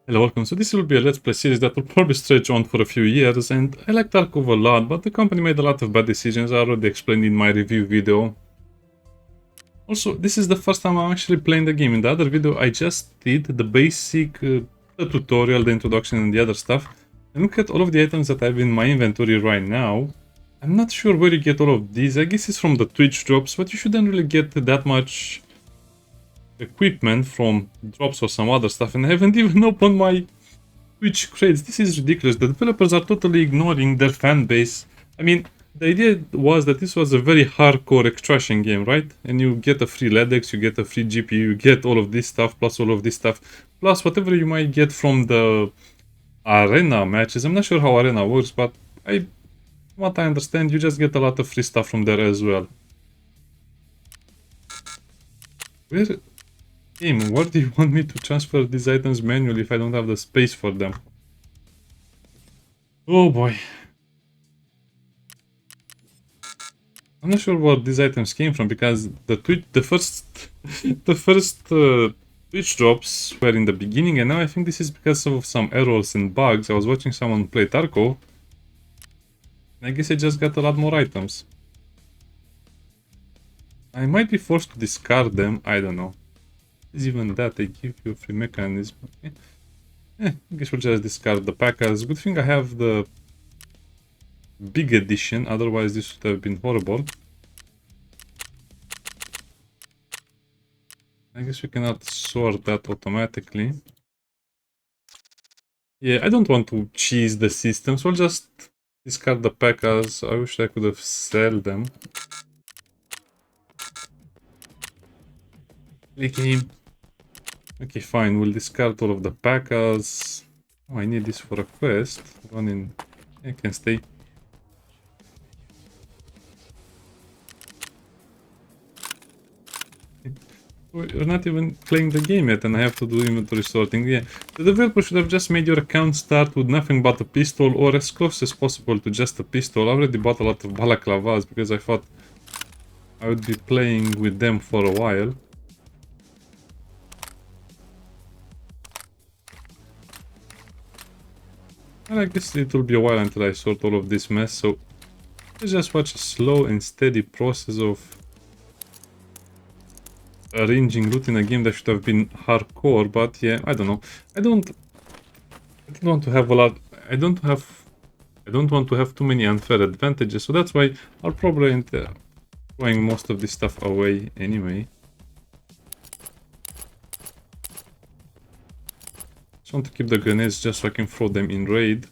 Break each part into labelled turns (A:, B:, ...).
A: Hello, welcome. So this will be a Let's Play series that will probably stretch on for a few years, and I like Tarkov a lot, but the company made a lot of bad decisions. I already explained in my review video. Also, this is the first time I'm actually playing the game. In the other video, I just did the basic the tutorial, the introduction, and the other stuff. And look at all of the items that I have in my inventory right now. I'm not sure where you get all of these. I guess it's from the Twitch drops, but you shouldn't really get that much equipment from drops or some other stuff. And I haven't even opened my Twitch crates. This is ridiculous. The developers are totally ignoring their fan base. I mean, the idea was that this was a very hardcore extraction game, right? And you get a free LEDX, you get a free GPU, you get all of this stuff, plus all of this stuff, plus whatever you might get from the arena matches. I'm not sure how arena works, but what I understand, you just get a lot of free stuff from there as well. Where do you want me to transfer these items manually if I don't have the space for them? Oh boy. I'm not sure where these items came from because the first Twitch drops were in the beginning, and now I think this is because of some errors and bugs. I was watching someone play Tarkov, and I guess I just got a lot more items. I might be forced to discard them. I don't know. Is even that they give you a free mechanism? Okay. I guess we'll just discard the packers. Good thing I have the big edition, otherwise this would have been horrible. I guess we cannot sort that automatically. Yeah, I don't want to cheese the system, so I'll just discard the packers. I wish I could have sold them. Okay, fine, we'll discard all of the packers. Oh, I need this for a quest. Running. I can stay. We're not even playing the game yet, and I have to do inventory sorting. Yeah, the developer should have just made your account start with nothing but a pistol, or as close as possible to just a pistol. I already bought a lot of balaclavas because I thought I would be playing with them for a while. And I guess it will be a while until I sort all of this mess, so let's just watch a slow and steady process of arranging loot in a game that should have been hardcore, but yeah, I don't know. I don't want to have a lot. I don't want to have too many unfair advantages, so that's why I'll probably end up throwing most of this stuff away anyway. Just want to keep the grenades just so I can throw them in raid.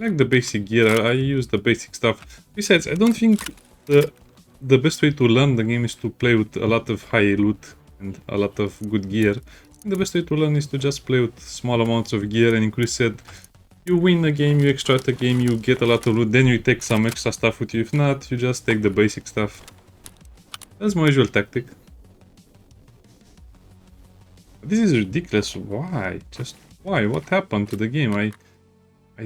A: I like the basic gear. I use the basic stuff. Besides, I don't think the best way to learn the game is to play with a lot of high loot and a lot of good gear. The best way to learn is to just play with small amounts of gear, and Chris said, you win a game, you extract a game, you get a lot of loot, then you take some extra stuff with you. If not, you just take the basic stuff. That's my usual tactic. This is ridiculous. Why? Just why? What happened to the game? I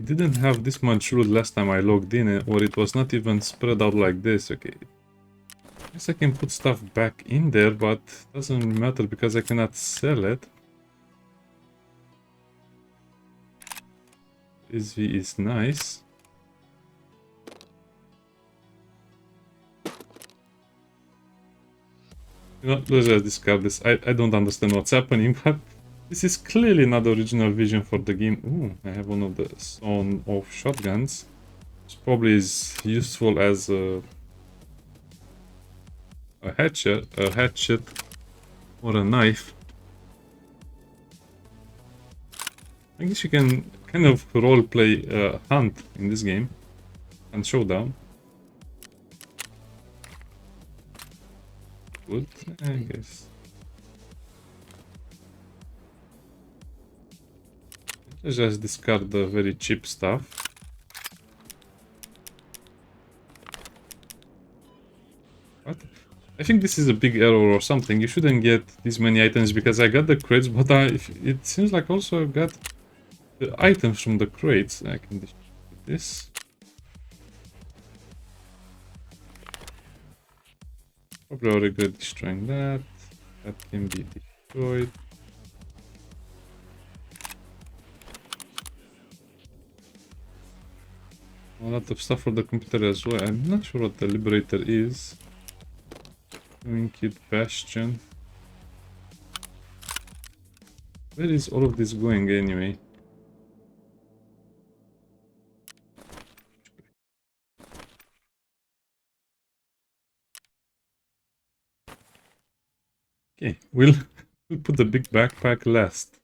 A: didn't have this much loot last time I logged in, or it was not even spread out like this. Okay. I guess I can put stuff back in there, but doesn't matter because I cannot sell it. This V is nice. You know, let's just discard this. I don't understand what's happening, but this is clearly not the original vision for the game. Ooh, I have one of the sawn-off shotguns. Which probably is useful as a hatchet or a knife. I guess you can kind of roleplay hunt in this game and showdown. Good, I guess. Let's just discard the very cheap stuff. What? I think this is a big error or something. You shouldn't get these many items because I got the crates, but it seems like also I got the items from the crates. I can distribute this. Probably I'll regret destroying that. That can be destroyed. A lot of stuff for the computer as well. I'm not sure what the Liberator is. Kid Bastion. Where is all of this going anyway? Okay, we'll put the big backpack last.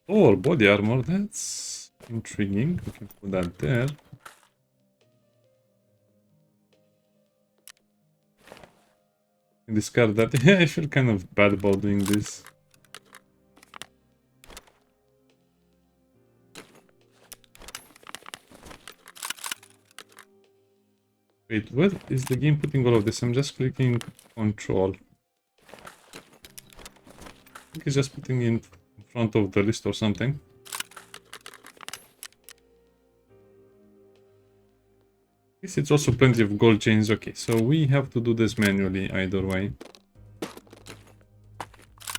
A: Oh, body armor, that's intriguing. We can put that there. Discard that. Yeah, I feel kind of bad about doing this. Wait, where is the game putting all of this? I'm just clicking control. I think it's just putting in front of the list or something. Guess it's also plenty of gold chains. Okay, so we have to do this manually either way.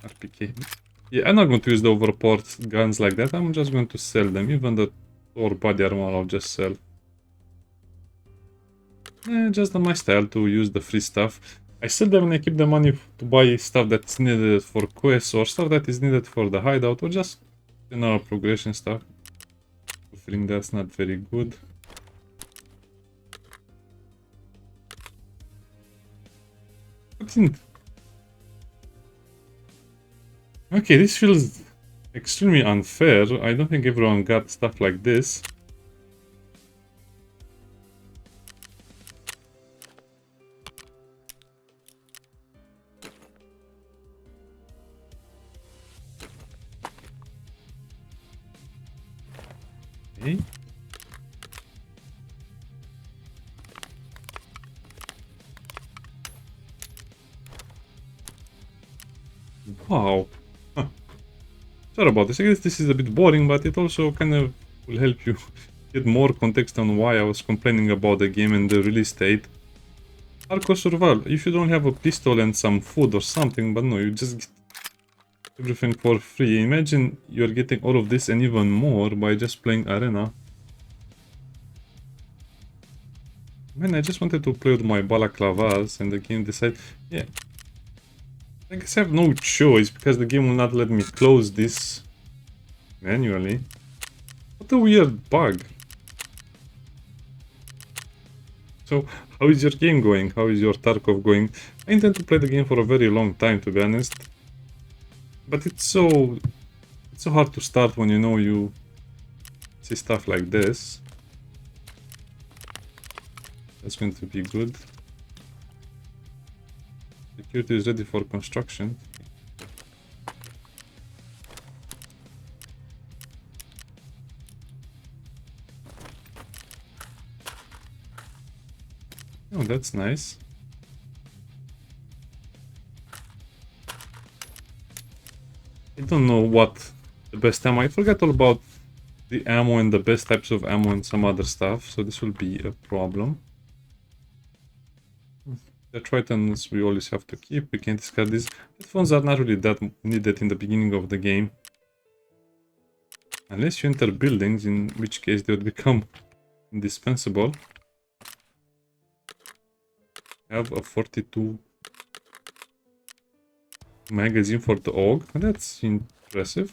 A: RPK. Yeah, I'm not going to use the overpowered guns like that. I'm just going to sell them. Even the Thor body armor I'll just sell. Just my style to use the free stuff. I sell them and I keep the money to buy stuff that's needed for quests or stuff that is needed for the hideout or just general progression stuff. I think that's not very good. Okay, this feels extremely unfair. I don't think everyone got stuff like this. Okay. Wow. Huh. Sorry about this. I guess this is a bit boring, but it also kind of will help you get more context on why I was complaining about the game and the release date. Hardcore survival. If you don't have a pistol and some food or something, but no, you just get everything for free. Imagine you're getting all of this and even more by just playing Arena. Man, I just wanted to play with my balaclavas and the game decided, yeah. I guess I have no choice because the game will not let me close this manually. What a weird bug. So, how is your game going? How is your Tarkov going? I intend to play the game for a very long time, to be honest. But it's so hard to start when you know you see stuff like this. That's going to be good. Security is ready for construction. Oh, that's nice. I don't know what the best ammo. I forgot all about the ammo and the best types of ammo and some other stuff, so this will be a problem. The Tritons we always have to keep. We can't discard these. Headphones are not really that needed in the beginning of the game. Unless you enter buildings, in which case they would become indispensable. I have a 42 magazine for the AUG. That's impressive.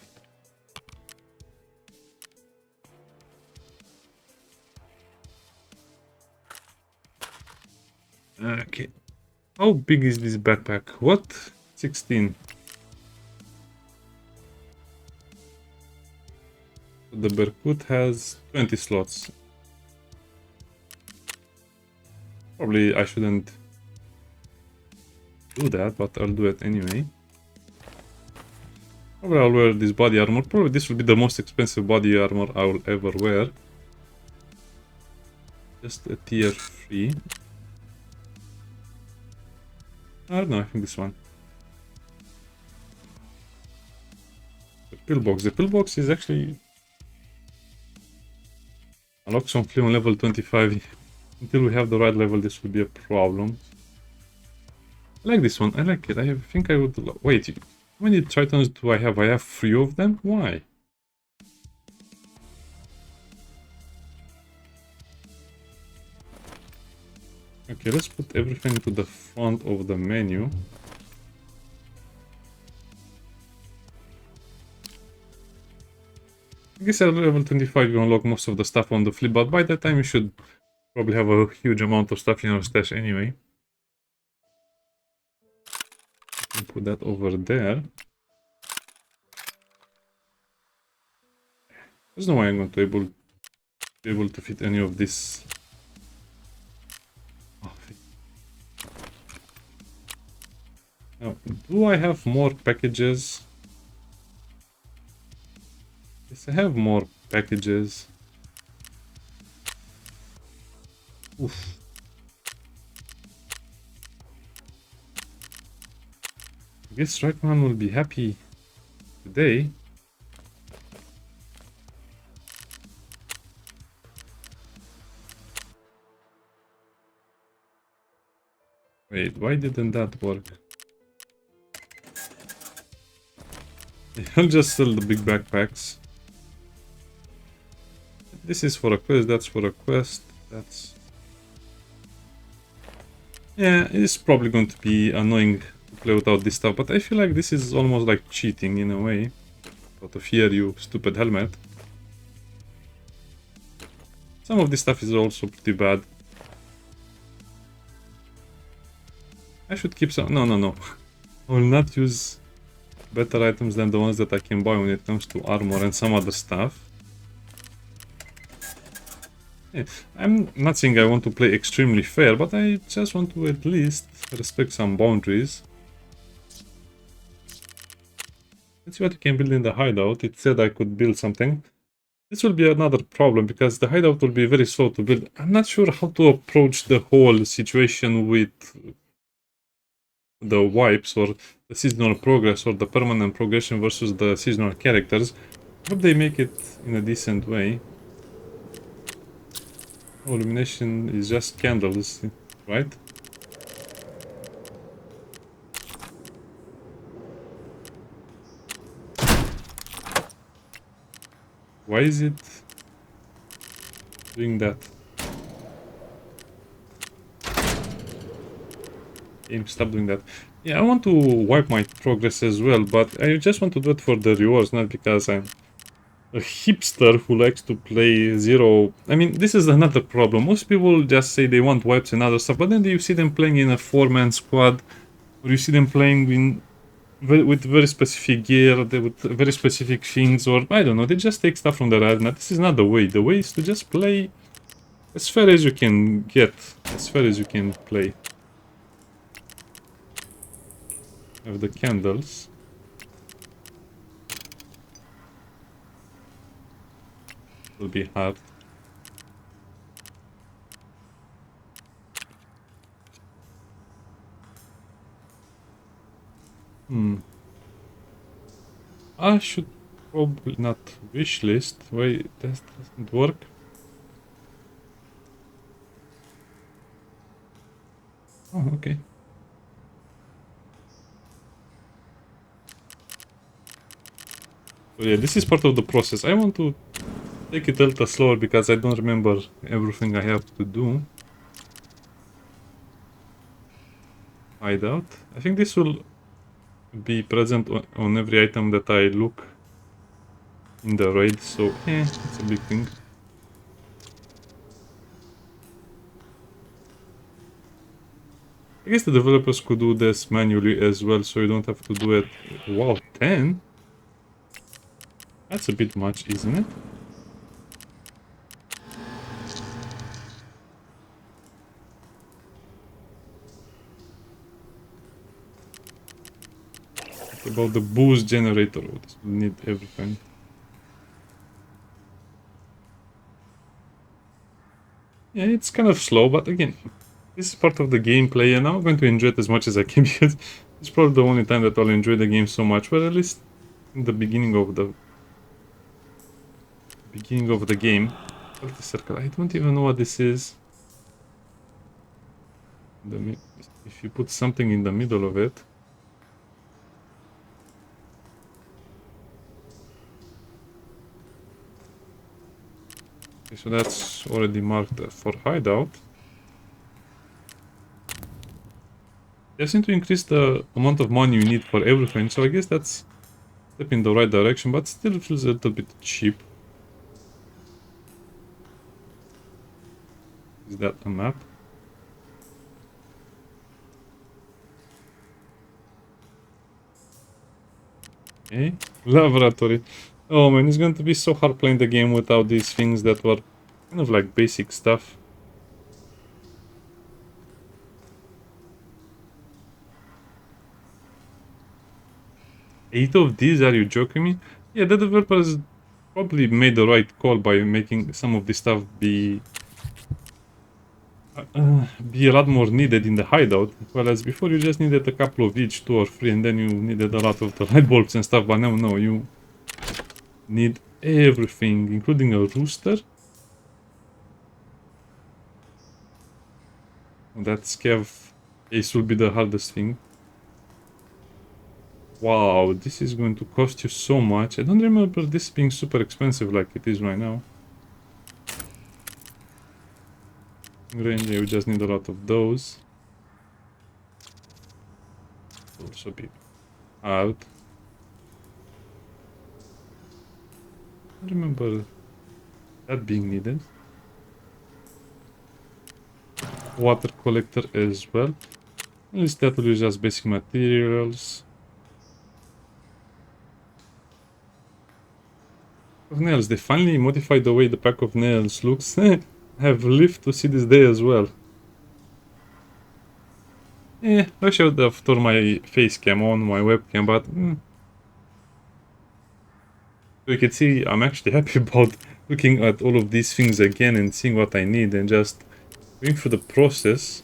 A: Okay. How big is this backpack? What? 16. The Berkut has 20 slots. Probably I shouldn't do that, but I'll do it anyway. Probably I'll wear this body armor. Probably this will be the most expensive body armor I will ever wear. Just a tier 3. I don't know, I think this one. The pillbox. The pillbox is actually... Naloxone Flea on level 25. Until we have the right level, this will be a problem. I like this one. I like it. I think I would... Wait, how many Tritons do I have? I have 3 of them? Why? Okay, let's put everything to the front of the menu. I guess at level 25 you unlock most of the stuff on the flip, but by that time you should probably have a huge amount of stuff in your stash anyway. Put that over there. There's no way I'm going to be able to fit any of this. Oh, now, do I have more packages? Yes, I have more packages. Oof. I guess Rackman will be happy today. Wait, why didn't that work? I'll just sell the big backpacks. This is for a quest, that's for a quest, that's... Yeah, it's probably going to be annoying to play without this stuff, but I feel like this is almost like cheating in a way. Out of here, you stupid helmet. Some of this stuff is also pretty bad. I should keep some... No. I will not use better items than the ones that I can buy when it comes to armor and some other stuff. Yeah, I'm not saying I want to play extremely fair, but I just want to at least respect some boundaries. Let's see what you can build in the hideout. It said I could build something. This will be another problem because the hideout will be very slow to build. I'm not sure how to approach the whole situation with the wipes or the seasonal progress or the permanent progression versus the seasonal characters. I hope they make it in a decent way. Oh, illumination is just candles, right? Why is it doing that? Game, stop doing that. Yeah, I want to wipe my progress as well, but I just want to do it for the rewards, not because I'm a hipster who likes to play zero. I mean, this is another problem. Most people just say they want wipes and other stuff, but then you see them playing in a 4-man squad, or you see them playing with very specific gear, with very specific things, or I don't know, they just take stuff from the arena. This is not the way. The way is to just play as fair as you can get, as fair as you can play. Have the candles. Will be hard. I should probably not wish list. Wait, that doesn't work. Oh, okay. So yeah, this is part of the process. I want to take it a little slower because I don't remember everything I have to do. Hideout. I think this will be present on every item that I look in the raid, so it's a big thing. I guess the developers could do this manually as well, so you don't have to do it. Wow, 10? That's a bit much, isn't it? What about the boost generator? We need everything. Yeah, it's kind of slow, but again, this is part of the gameplay, and I'm going to enjoy it as much as I can because it's probably the only time that I'll enjoy the game so much. Well, at least in the beginning of the game. Circle. I don't even know what this is. If you put something in the middle of it. Okay, so that's already marked for hideout. They seem to increase the amount of money you need for everything, so I guess that's a step in the right direction, but still feels a little bit cheap. Is that a map? Okay, laboratory. Oh man, it's going to be so hard playing the game without these things that were kind of like basic stuff. 8 of these? Are you joking me? Yeah, the developers probably made the right call by making some of this stuff be a lot more needed in the hideout. Whereas before you just needed a couple of each, 2 or 3, and then you needed a lot of the light bulbs and stuff. But now, no, you need everything, including a rooster. That scav case will be the hardest thing. Wow, this is going to cost you so much. I don't remember this being super expensive like it is right now. Range, you just need a lot of those. Also be out. I remember that being needed. Water collector as well. At least that will use as basic materials. Of nails, they finally modified the way the pack of nails looks. I have lived to see this day as well. I wish I would have turned my face cam on, my webcam, but you can see I'm actually happy about looking at all of these things again and seeing what I need and just going through the process.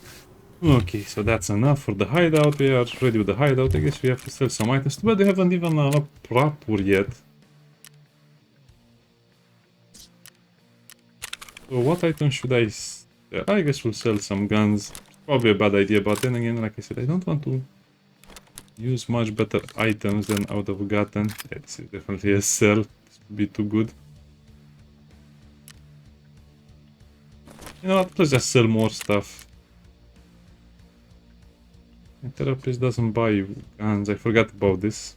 A: Okay, so that's enough for the hideout. We are ready with the hideout. I guess we have to sell some items, but they haven't even unlocked proper yet. So what items should I sell? I guess we'll sell some guns. Probably a bad idea, but then again, like I said, I don't want to use much better items than I would have gotten. Yeah, this is definitely a sell. This would be too good. You know what? Let's just sell more stuff. My therapist doesn't buy guns. I forgot about this.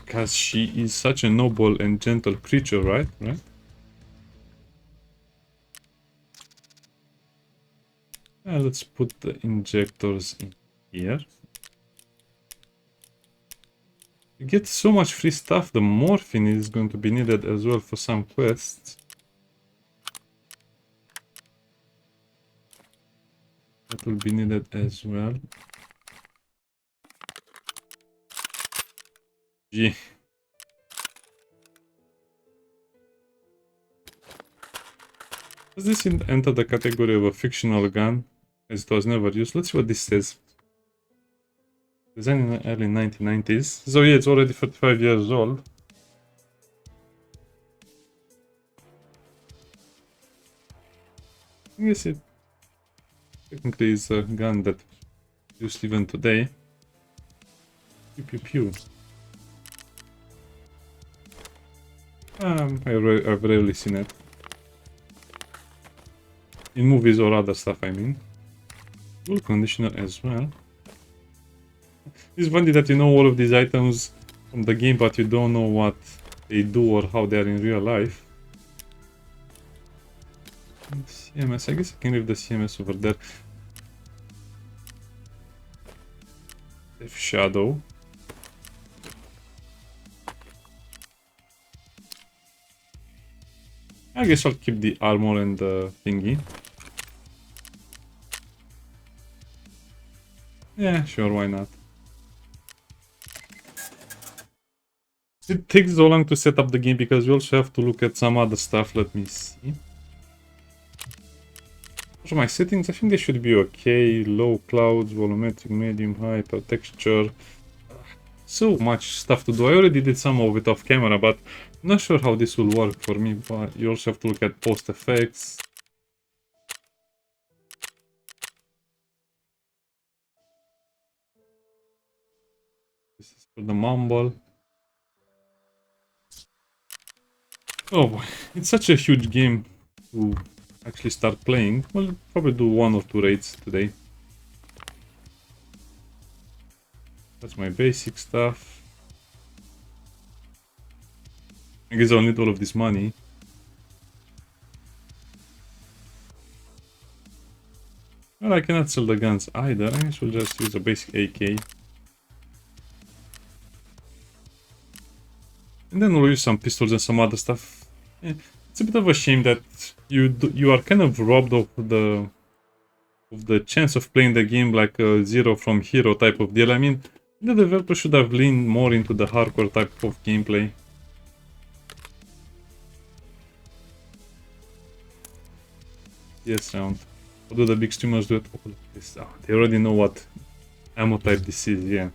A: Because she is such a noble and gentle creature, right? Right? Let's put the injectors in here. You get so much free stuff. The morphine is going to be needed as well for some quests. That will be needed as well. Yeah. Does this enter the category of a fictional gun, as it was never used? Let's see what this says. Designed in the early 1990s. So yeah, it's already 35 years old. I guess it technically is a gun that used even today. Pew pew pew. I've rarely seen it. In movies or other stuff, I mean. Wool conditioner as well. It's funny that you know all of these items from the game, but you don't know what they do or how they are in real life. And CMS, I guess I can leave the CMS over there. Death Shadow. I guess I'll keep the armor and the thingy. Yeah, sure, why not? It takes so long to set up the game because we also have to look at some other stuff. Let me see. For my settings, I think they should be okay. Low clouds, volumetric, medium, hyper, texture. So much stuff to do. I already did some of it off camera, but I'm not sure how this will work for me. But you also have to look at post effects. for the mumble. Oh boy, it's such a huge game to actually start playing. We'll probably do 1 or 2 raids today. That's my basic stuff. I guess I'll need all of this money. Well, I cannot sell the guns either. I guess we'll just use a basic AK. And then we'll use some pistols and some other stuff. It's a bit of a shame that you are kind of robbed of the chance of playing the game like a zero from hero type of deal. I mean, the developer should have leaned more into the hardcore type of gameplay. Yes, round. What do the big streamers do it? Oh, look at this. Oh, they already know what ammo type this is, yeah.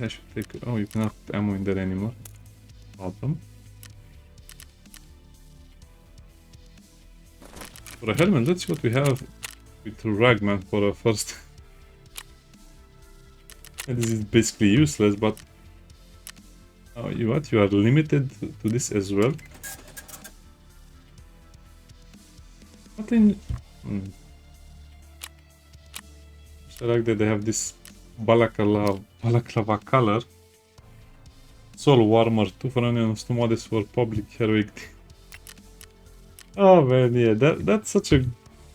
A: I should take... Oh, you cannot put ammo in there anymore. Problem. For a helmet, let's see what we have with Ragman for a first. This is basically useless, but... Oh, you what? You are limited to this as well? What in... I like that they have this balaclava color. Soul warmer, 2 for onions, 2 models for public heroic. Oh man, yeah, that's such a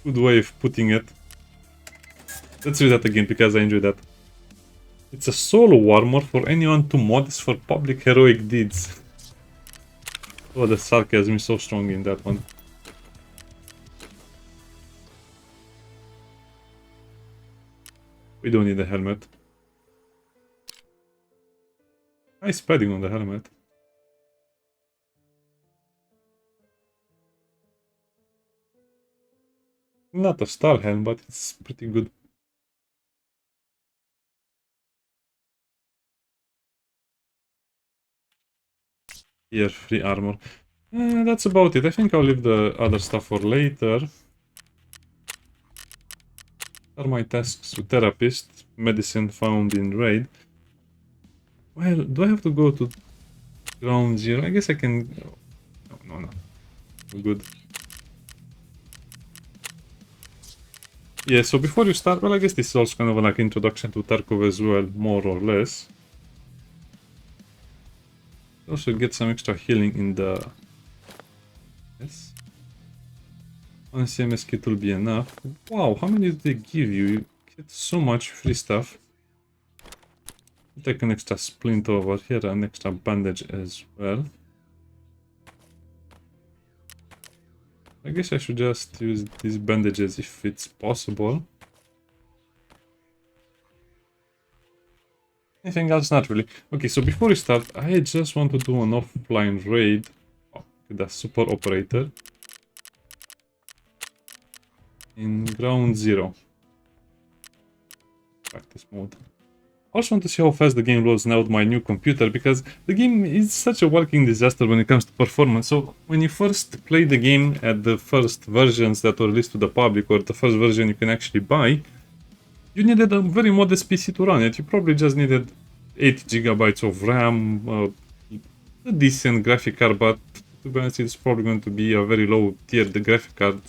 A: good way of putting it. Let's read that again because I enjoy that. It's a soul warmer for anyone to modest for public heroic deeds. Oh, the sarcasm is so strong in that one. We don't need a helmet. Nice padding on the helmet. Not a star helm, but it's pretty good. Here, free armor. That's about it. I think I'll leave the other stuff for later. Are my tasks to therapist, medicine found in raid. Well, do I have to go to ground zero? I guess I can... No. Good. Yeah, so before you start, well, I guess this is also kind of like introduction to Tarkov as well, more or less. Also get some extra healing in the... Yes. 1 CMS kit will be enough. Wow, how many do they give you? You get so much free stuff. Take an extra splint over here, an extra bandage as well. I guess I should just use these bandages if it's possible. Anything else? Not really. Okay, so before we start, I just want to do an offline raid. Oh, the super operator. In ground zero. Practice mode. I also want to see how fast the game loads now with my new computer, because the game is such a walking disaster when it comes to performance. So when you first play the game at the first versions that were released to the public, or the first version you can actually buy, you needed a very modest PC to run it. You probably just needed 8 gigabytes of RAM, a decent graphic card, but to be honest, it's probably going to be a very low tier the graphic card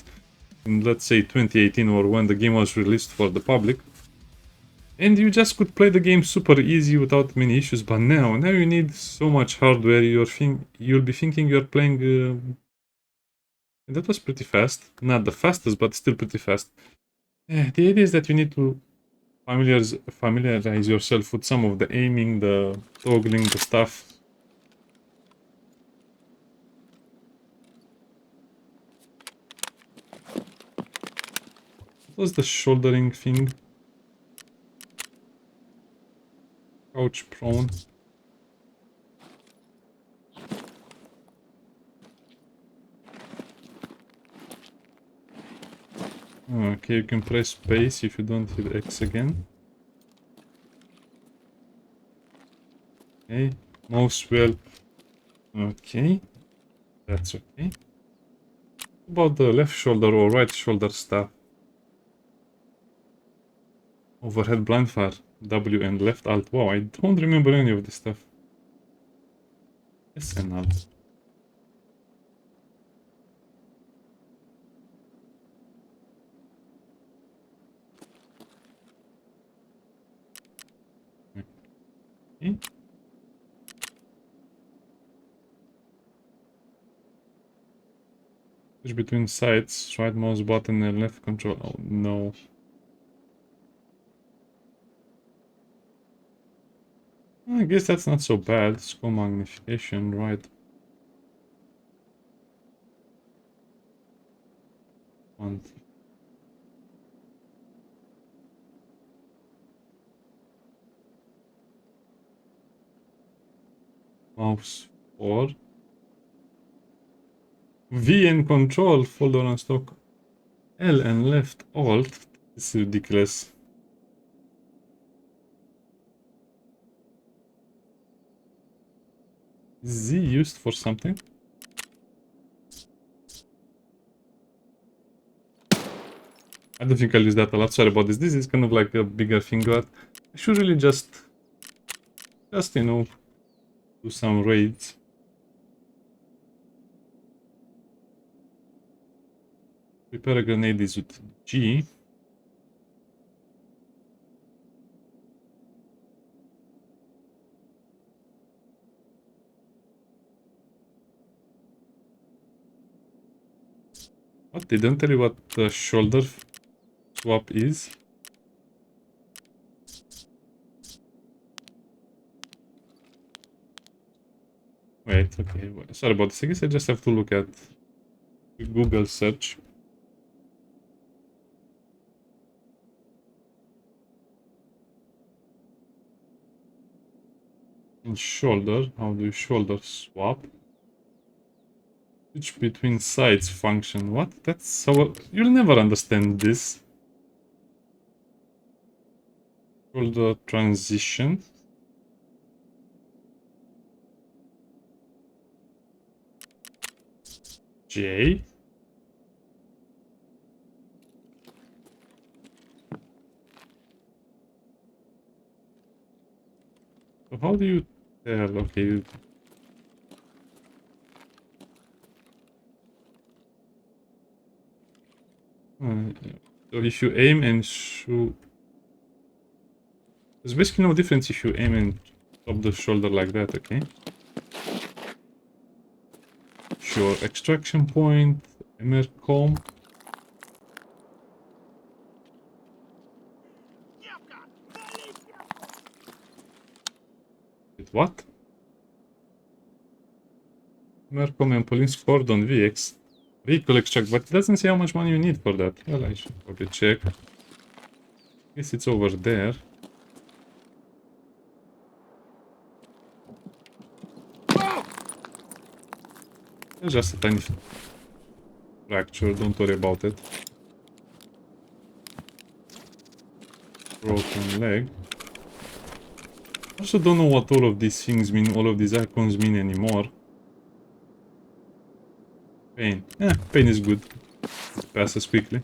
A: in, let's say, 2018, or when the game was released for the public. And you just could play the game super easy without many issues, but now you need so much hardware. You'll be thinking you're playing... that was pretty fast. Not the fastest, but still pretty fast. The idea is that you need to familiarize yourself with some of the aiming, the toggling, the stuff. What was the shouldering thing? Couch prone. Okay, you can press space if you don't hit X again. Okay, mouse wheel. Okay, that's okay. What about the left shoulder or right shoulder stuff? Overhead blind fire. W and left alt. Wow, I don't remember any of this stuff. S and alt. Okay. Switch between sides, right mouse button and left control. Oh no. I guess that's not so bad. Skull magnification, right? One. Mouse 4. V and control, folder on stock. L and left alt. This is ridiculous. Z used for something? I don't think I'll use that a lot. Sorry about this. This is kind of like a bigger finger. I should really just you know, do some raids. Prepare a grenade is with G. What? They don't tell you what the shoulder swap is? Wait, okay. Sorry about this. I guess I just have to look at Google search. In shoulder, how do you shoulder swap? Switch between sides function. What? That's so... You'll never understand this. Shoulder transition. J. So how do you tell? Okay. So if you aim and shoot... There's basically no difference if you aim and stop the shoulder like that, okay? Sure, extraction point, Emercom. Wait, what? Emercom and police cordon VX. Vehicle extract, but it doesn't say how much money you need for that. Well, I should probably check. Guess it's over there. It's just a tiny fracture, don't worry about it. Broken leg. Also don't know what all of these things mean, all of these icons mean anymore. Pain. Pain is good. It passes quickly.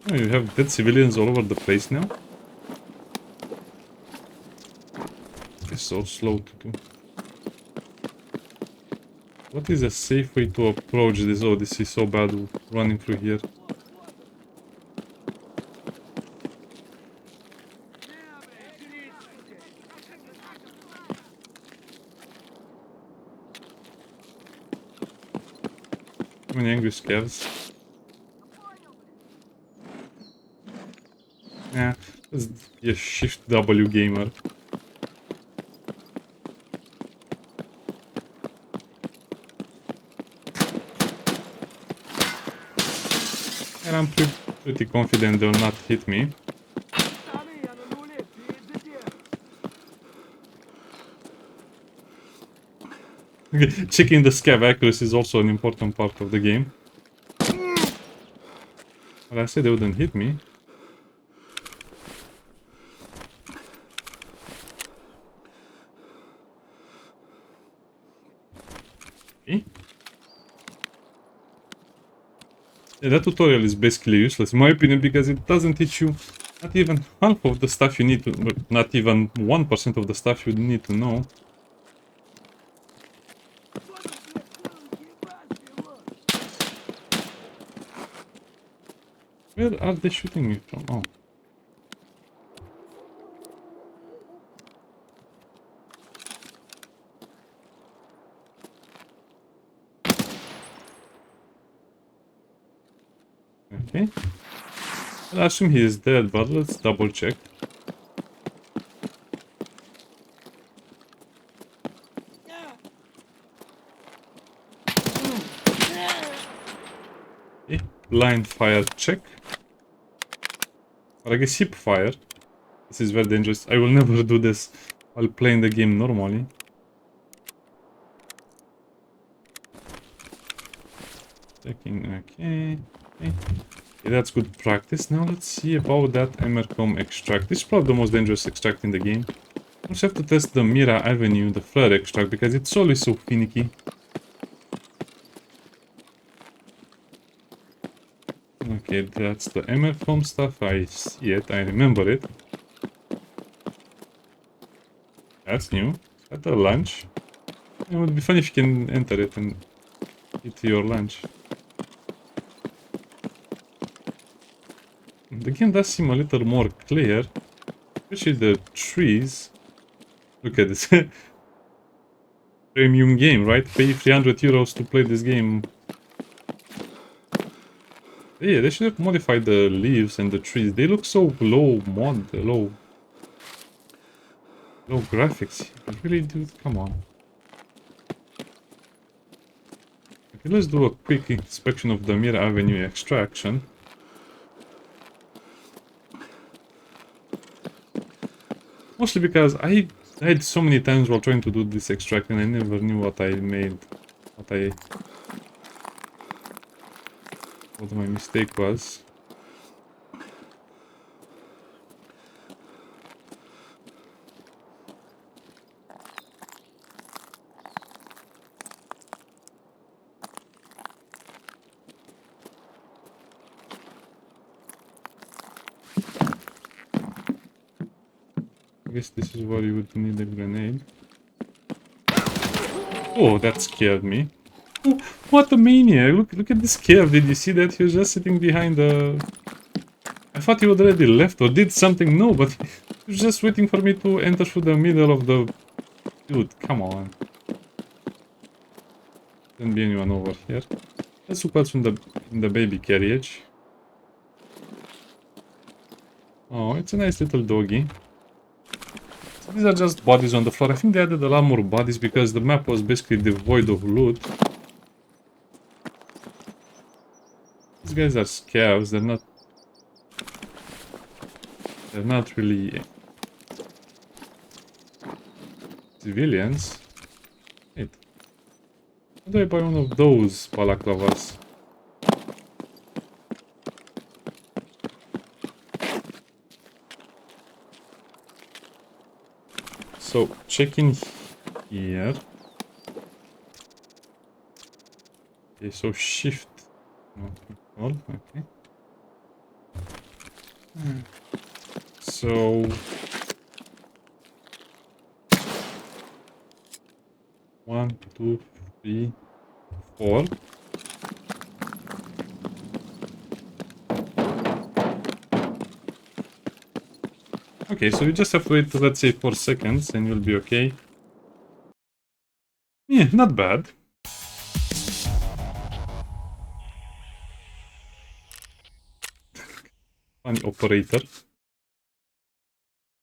A: Oh, you have dead civilians all over the place now? It's so slow to do. What is a safe way to approach this? Oh, this is so bad running through here. Too many angry scares. Yeah, let's be a shift W gamer. And I'm pretty confident they'll not hit me. Checking the scav accuracy is also an important part of the game. Well, I said they wouldn't hit me. Okay. Yeah, that tutorial is basically useless in my opinion because it doesn't teach you not even half of the stuff you need to, not even 1% of the stuff you need to know. Where are they shooting me from? Oh. Okay. I assume he is dead, but let's double check. Okay. Blind fire check. Or I guess hip fire. This is very dangerous. I will never do this while playing the game normally. Checking, okay. Okay, that's good practice. Now let's see about that Emercom extract. This is probably the most dangerous extract in the game. We also have to test the Mira Avenue, the flare extract, because it's always so finicky. Okay, that's the Emercom stuff. I see it, I remember it. That's new. Is that a lunch? It would be funny if you can enter it and eat your lunch. The game does seem a little more clear. Especially the trees. Look at this. Premium game, right? Pay 300 euros to play this game. Yeah, they should have modified the leaves and the trees. They look so low graphics. Really, dude, come on. Okay, let's do a quick inspection of the Mira Avenue extraction. Mostly because I died so many times while trying to do this extract and I never knew what I made. What my mistake was. I guess this is where you would need a grenade. Oh, that scared me. Oh, what a maniac! Look at this cave. Did you see that? He was just sitting behind the... I thought he would already left or did something. No, but he was just waiting for me to enter through the middle of the... Dude, come on. Shouldn't be anyone over here. Let's look what's in the baby carriage. Oh, it's a nice little doggy. So these are just bodies on the floor. I think they added a lot more bodies because the map was basically devoid of loot. These guys are scavs. They're not really civilians. Wait. How do I buy one of those balaclavas? So, check in here. Okay, so shift. No, control, okay. So... 1, 2, 3, 4. Okay, so you just have to wait, let's say, 4 seconds and you'll be okay. Yeah, not bad. Funny operator.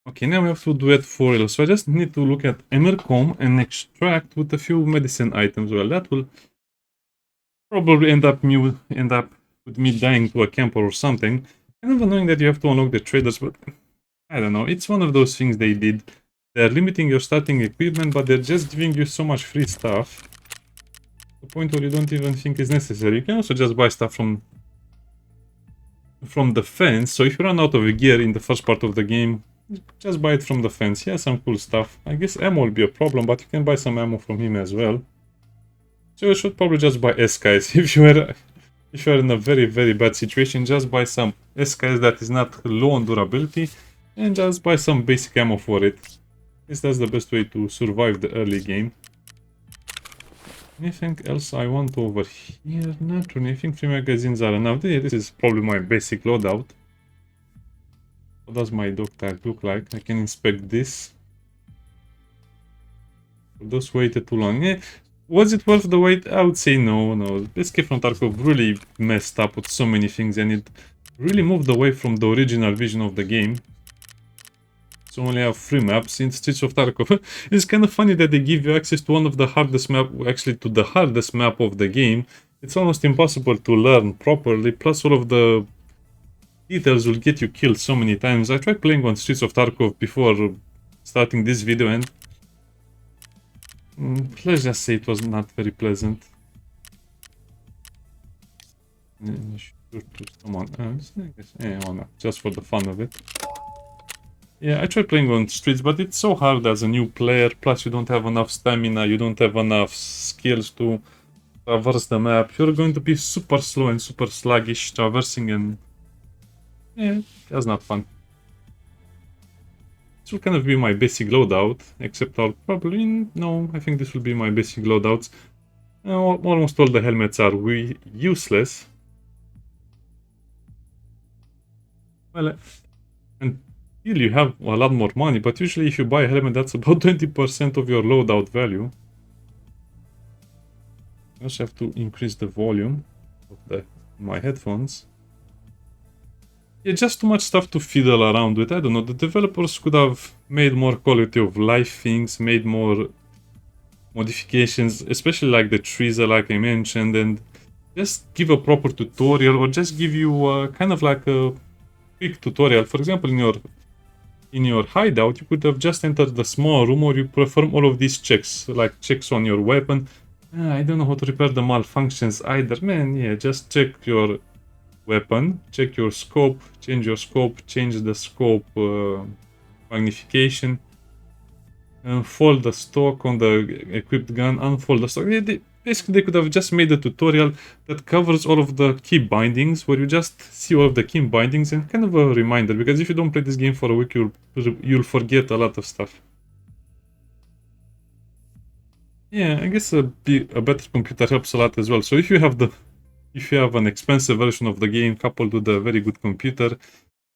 A: Okay, now we have to do it for real. So I just need to look at Emercom and extract with a few medicine items. Well, that will probably end up with me dying to a camper or something. And even knowing that you have to unlock the traders, but I don't know. It's one of those things they did. They're limiting your starting equipment, but they're just giving you so much free stuff. The point where you don't even think is necessary. You can also just buy stuff from the fence. So if you run out of gear in the first part of the game, just buy it from the fence. Yeah, some cool stuff. I guess ammo will be a problem, but you can buy some ammo from him as well. So you should probably just buy S guys if if you're in a very, very bad situation, just buy some SKS that is not low on durability and just buy some basic ammo for it. That's the best way to survive the early game. Anything else I want over here? Not really. I think 3 magazines are enough. This is probably my basic loadout. What does my dog tag look like? I can inspect this. Those waited too long. Was it worth the wait? I would say no. Escape from Tarkov really messed up with so many things and it really moved away from the original vision of the game. So only have 3 maps in Streets of Tarkov. It's kind of funny that they give you access to one of the hardest map, actually to the hardest map of the game. It's almost impossible to learn properly, plus all of the details will get you killed so many times. I tried playing on Streets of Tarkov before starting this video and let's just say it was not very pleasant. Shoot to someone else, I guess. Why not? Just for the fun of it. Yeah, I tried playing on streets, but it's so hard as a new player. Plus, you don't have enough stamina, you don't have enough skills to traverse the map. You're going to be super slow and super sluggish traversing, and yeah, that's not fun. This will kind of be my basic loadout, except I'll probably... No, I think this will be my basic loadouts. Almost all the helmets are useless. Well, until you have a lot more money, but usually if you buy a helmet, that's about 20% of your loadout value. I also have to increase the volume of my headphones. Yeah, just too much stuff to fiddle around with. I don't know, the developers could have made more quality of life things, made more modifications, especially like the trees like I mentioned, and just give a proper tutorial or just give you kind of like a quick tutorial. For example, in your hideout, you could have just entered the small room or you perform all of these checks, like checks on your weapon. I don't know how to repair the malfunctions either. Man, yeah, just check your weapon, check your scope, change the scope magnification, fold the stock on the equipped gun, unfold the stock. Basically, they could have just made a tutorial that covers all of the key bindings, where you just see all of the key bindings and kind of a reminder, because if you don't play this game for a week, you'll forget a lot of stuff. Yeah, I guess a better computer helps a lot as well. So if you have an expensive version of the game coupled with a very good computer,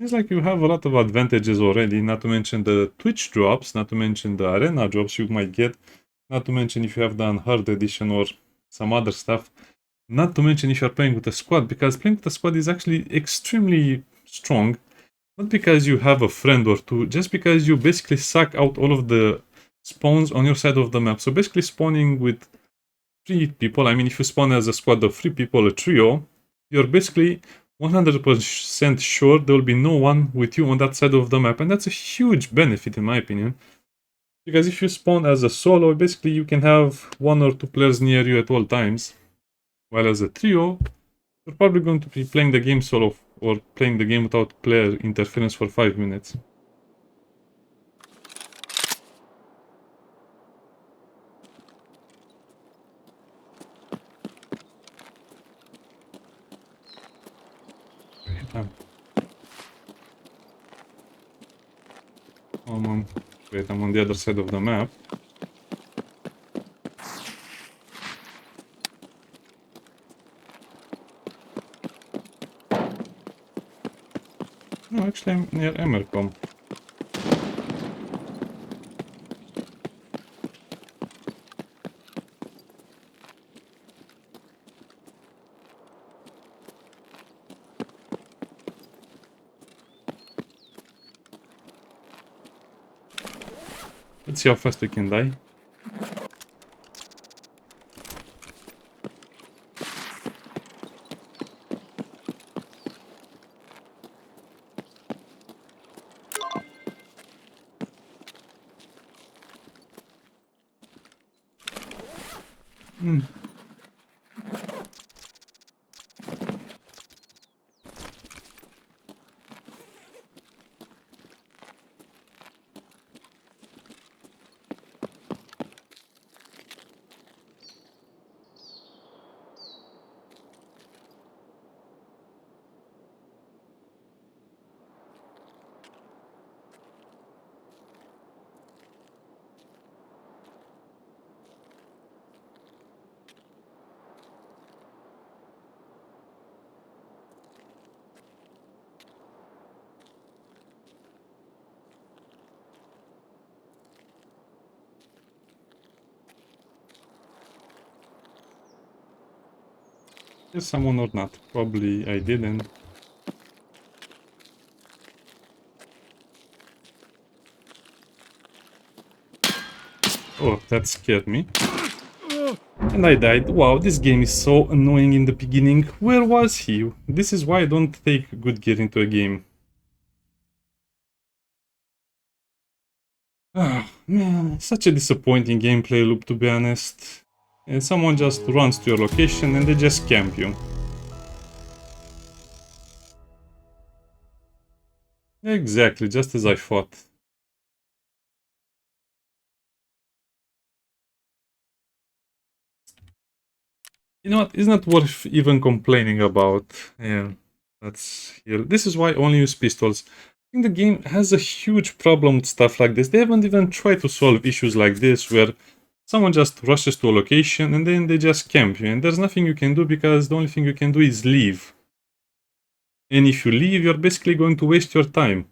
A: it's like you have a lot of advantages already, not to mention the Twitch drops, not to mention the arena drops you might get, not to mention if you have the Unheard edition or some other stuff, not to mention if you're playing with a squad, because playing with a squad is actually extremely strong, not because you have a friend or two, just because you basically suck out all of the spawns on your side of the map. So basically spawning with 3 people, I mean if you spawn as a squad of 3 people, a trio, you're basically 100% sure there will be no one with you on that side of the map, and that's a huge benefit in my opinion. Because if you spawn as a solo, basically you can have 1 or 2 players near you at all times. While as a trio, you're probably going to be playing the game solo or playing the game without player interference for 5 minutes. Wait, I'm on the other side of the map. No, actually I'm near Emercom. Let's see how fast we can die. someone or not? Probably I didn't. Oh, that scared me. And I died. Wow, this game is so annoying in the beginning. Where was he? This is why I don't take good gear into a game. Ah, man, such a disappointing gameplay loop, to be honest. And someone just runs to your location and they just camp you. Exactly, just as I thought. You know what? It's not worth even complaining about. Yeah, that's here. This is why I only use pistols. I think the game has a huge problem with stuff like this. They haven't even tried to solve issues like this where someone just rushes to a location and then they just camp you. And there's nothing you can do because the only thing you can do is leave. And if you leave, you're basically going to waste your time.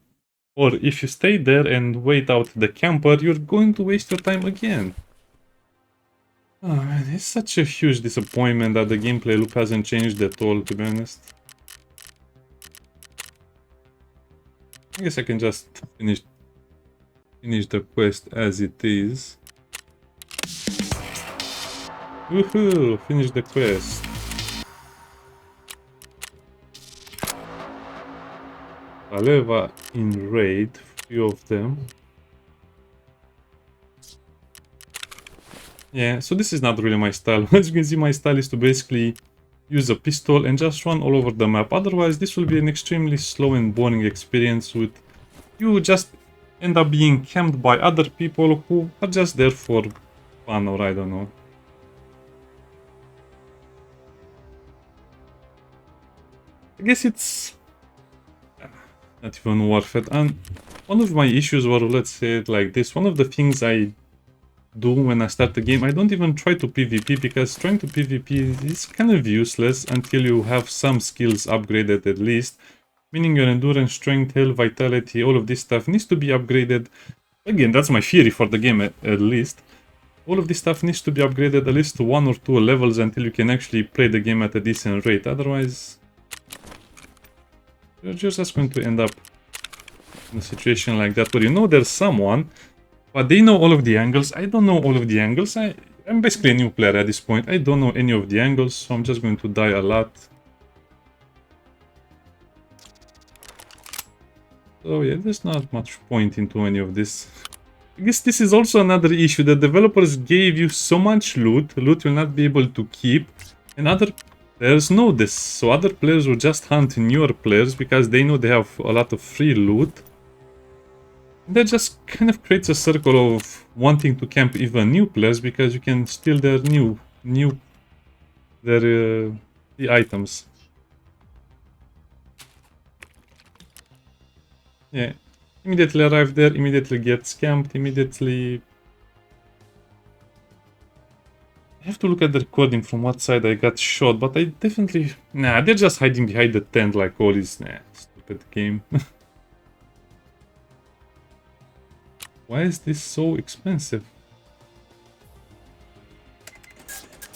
A: Or if you stay there and wait out the camper, you're going to waste your time again. Oh man, it's such a huge disappointment that the gameplay loop hasn't changed at all, to be honest. I guess I can just finish the quest as it is. Woohoo! Finish the quest. Aleva in raid, few of them. Yeah, so this is not really my style. As you can see, my style is to basically use a pistol and just run all over the map. Otherwise, this will be an extremely slow and boring experience with you just end up being camped by other people who are just there for fun or I don't know. I guess it's not even worth it. And one of my issues, or let's say it like this, one of the things I do when I start the game, I don't even try to PvP because trying to PvP is kind of useless until you have some skills upgraded at least. Meaning your endurance, strength, health, vitality, all of this stuff needs to be upgraded. Again, that's my theory for the game at least. All of this stuff needs to be upgraded at least to 1 or 2 levels until you can actually play the game at a decent rate. Otherwise, you're just going to end up in a situation like that where you know there's someone, but they know all of the angles. I don't know all of the angles. I'm basically a new player at this point. I don't know any of the angles, so I'm just going to die a lot. So yeah, there's not much point into any of this. I guess this is also another issue. The developers gave you so much loot you'll not be able to keep, and other players know this. So other players will just hunt newer players because they know they have a lot of free loot. And that just kind of creates a circle of wanting to camp even new players because you can steal their the items. Yeah, immediately arrive there, immediately get scammed, immediately. I have to look at the recording from what side I got shot, but I definitely... Nah, they're just hiding behind the tent like all this... Nah, stupid game. Why is this so expensive?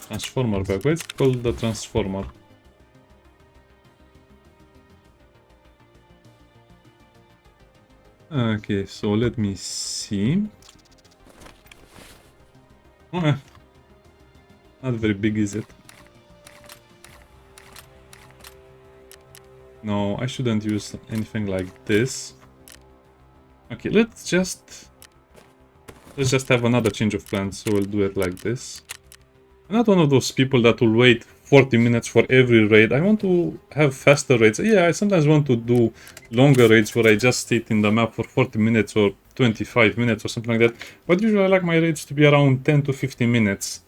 A: Transformer bag. Why is it called the transformer? Okay, so let me see. Oh, not very big, is it? No, I shouldn't use anything like this. Okay, let's just have another change of plans, so we'll do it like this. I'm not one of those people that will wait 40 minutes for every raid. I want to have faster raids. Yeah, I sometimes want to do longer raids where I just sit in the map for 40 minutes or 25 minutes or something like that. But usually I like my raids to be around 10 to 15 minutes.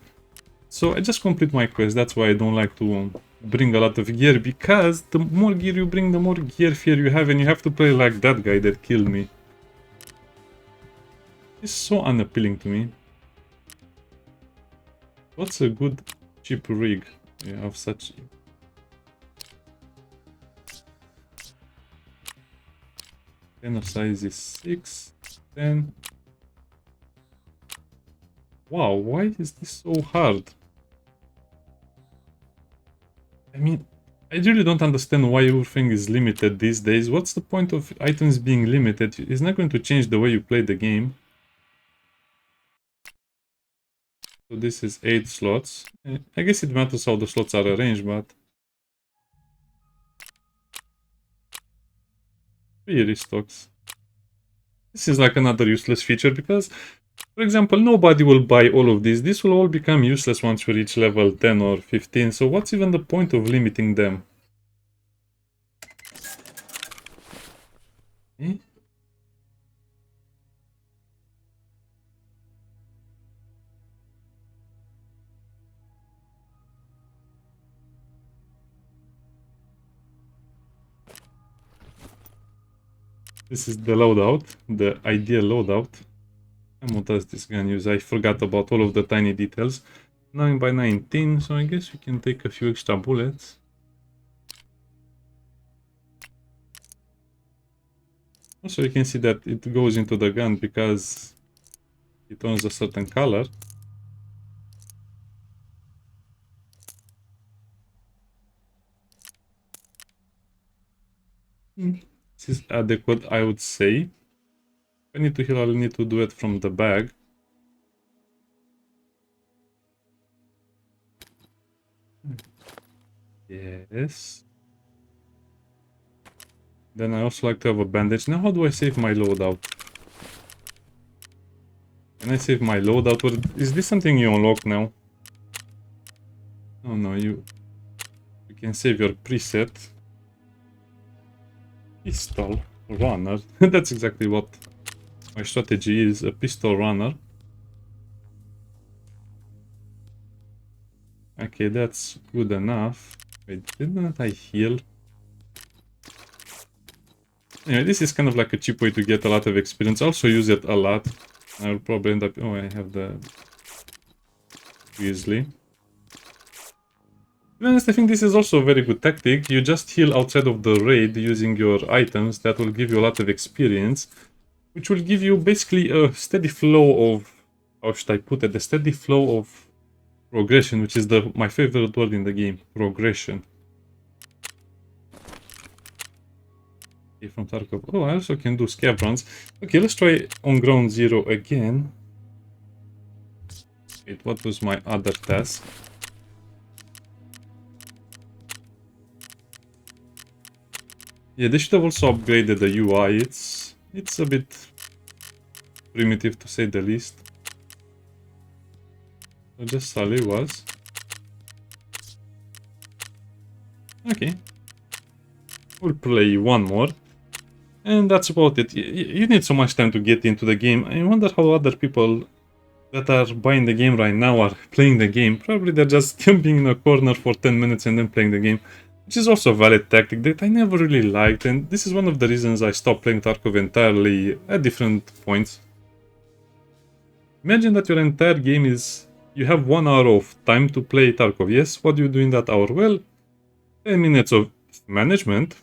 A: So I just complete my quest. That's why I don't like to bring a lot of gear, because the more gear you bring, the more gear fear you have, and you have to play like that guy that killed me. It's so unappealing to me. What's a good cheap rig of such? Tenor size is 6, 10. Wow, why is this so hard? I mean, I really don't understand why everything is limited these days. What's the point of items being limited? It's not going to change the way you play the game. So this is 8 slots. I guess it matters how the slots are arranged, but... 3 restocks. This is like another useless feature because, for example, nobody will buy all of these. This will all become useless once we reach level 10 or 15. So what's even the point of limiting them? Eh? This is the loadout, the ideal loadout. What does this gun use? I forgot about all of the tiny details. 9 by 19, so I guess we can take a few extra bullets. Also, you can see that it goes into the gun because it turns a certain color. This is adequate, I would say. If I need to heal, I'll need to do it from the bag. Yes. Then I also like to have a bandage. Now, how do I save my loadout? Can I save my loadout? Or is this something you unlock now? Oh no, you can save your preset. Pistol runner. That's exactly what my strategy is, a pistol runner. Okay, that's good enough. Wait, didn't I heal? Anyway, this is kind of like a cheap way to get a lot of experience. I also use it a lot. I will probably end up... Oh, I have the Grizzly. To be honest, I think this is also a very good tactic. You just heal outside of the raid using your items. That will give you a lot of experience, which will give you basically a steady flow of... How should I put it? A steady flow of progression, which is my favorite word in the game. Progression. Okay, from Tarkov. Oh, I also can do scav runs. Okay, let's try on ground zero again. Wait, what was my other task? Yeah, they should have also upgraded the UI. It's a bit primitive to say the least. So just Sully was. Okay. We'll play one more. And that's about it. You need so much time to get into the game. I wonder how other people that are buying the game right now are playing the game. Probably they're just camping in a corner for 10 minutes and then playing the game. Which is also a valid tactic that I never really liked. And this is one of the reasons I stopped playing Tarkov entirely at different points. Imagine that your entire game is... You have 1 hour of time to play Tarkov. Yes, what do you do in that hour? Well, 10 minutes of management.